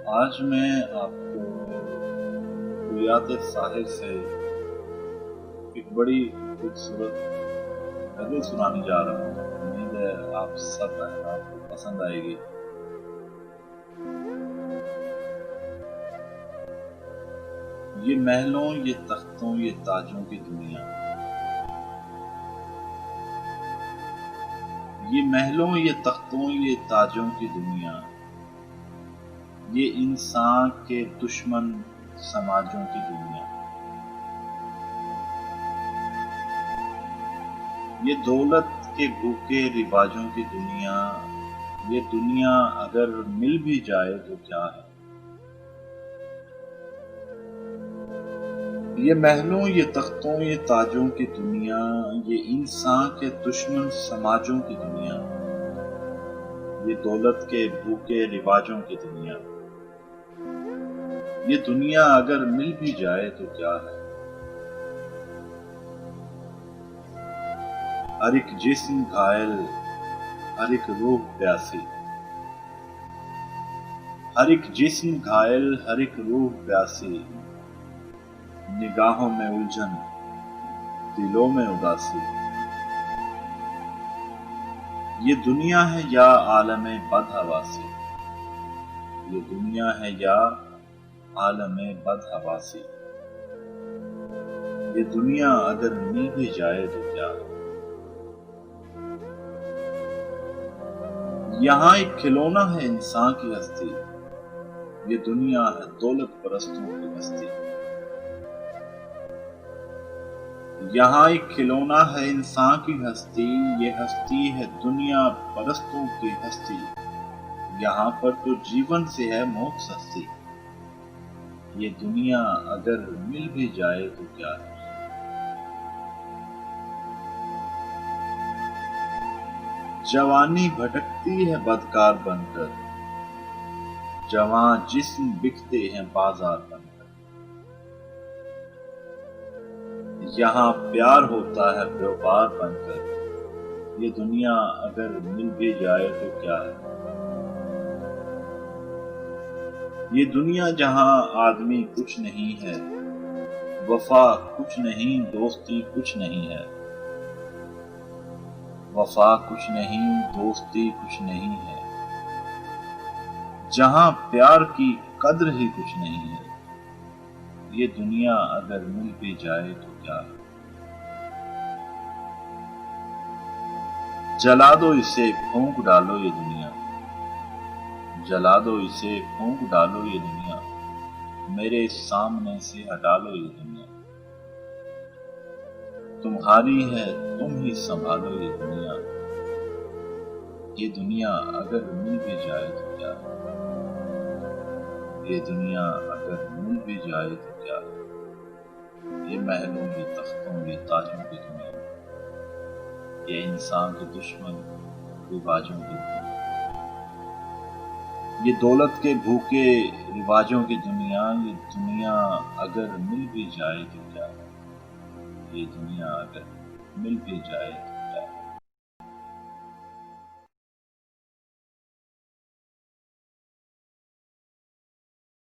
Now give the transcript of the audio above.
آج میں آپ کو رویات ساحر سے ایک بڑی خوبصورت غزل سنانے جا رہا ہوں۔ امید ہے آپ سب آپ کو پسند آئے گی۔ یہ محلوں، یہ تختوں، یہ تاجوں کی دنیا، یہ محلوں، یہ تختوں، یہ تاجوں کی دنیا، یہ انسان کے دشمن سماجوں کی دنیا، یہ دولت کے بھوکے رواجوں کی دنیا، یہ دنیا اگر مل بھی جائے تو کیا ہے۔ یہ محلوں، یہ تختوں، یہ تاجوں کی دنیا، یہ انسان کے دشمن سماجوں کی دنیا، یہ دولت کے بھوکے رواجوں کی دنیا، یہ دنیا اگر مل بھی جائے تو کیا ہے۔ ہر ایک جسم گھائل، ہر ایک روح پیاسی، ہر ایک جسم گھائل، ہر ایک روح پیاسی، نگاہوں میں الجھن، دلوں میں اداسی، یہ دنیا ہے یا عالم بدحواسی، یہ دنیا ہے یا عالم بدحواسی، یہ دنیا اگر مل بھی جائے تو کیا ہے۔ یہاں ایک کھلونا ہے انسان کی ہستی، یہ دنیا ہے دولت پرستوں کی ہستی، یہاں ایک کھلونا ہے انسان کی ہستی، یہ ہستی ہے دنیا پرستوں کی ہستی، یہاں پر تو جیون سے ہے موت سستی، یہ دنیا اگر مل بھی جائے تو کیا ہے۔ جوانی بھٹکتی ہے بدکار بن کر، جوان جسم بکتے ہیں بازار بن کر، یہاں پیار ہوتا ہے بیوپار بن کر، یہ دنیا اگر مل بھی جائے تو کیا ہے۔ یہ دنیا جہاں آدمی کچھ نہیں ہے، وفا کچھ نہیں، دوستی کچھ نہیں ہے، وفا کچھ نہیں، دوستی کچھ نہیں ہے، جہاں پیار کی قدر ہی کچھ نہیں ہے، یہ دنیا اگر مل بھی جائے تو کیا ہے۔ جلا دو اسے پھونک ڈالو یہ دنیا، جلا دو اسے پھونک ڈالو یہ دنیا، میرے سامنے سے ہٹا لو یہ دنیا، تمہاری ہے تم ہی سنبھالو یہ دنیا، یہ دنیا اگر مل بھی جائے تو کیا ہے، یہ دنیا اگر مل بھی جائے تو کیا ہے۔ یہ محلوں، یہ تختوں، یہ تاجوں کی دنیا، یہ انسان کے دشمن رواجوں کی دنیا، یہ دولت کے بھوکے رواجوں کی دنیا، یہ دنیا اگر مل بھی جائے تو کیا ہے، یہ دنیا اگر مل بھی جائے تو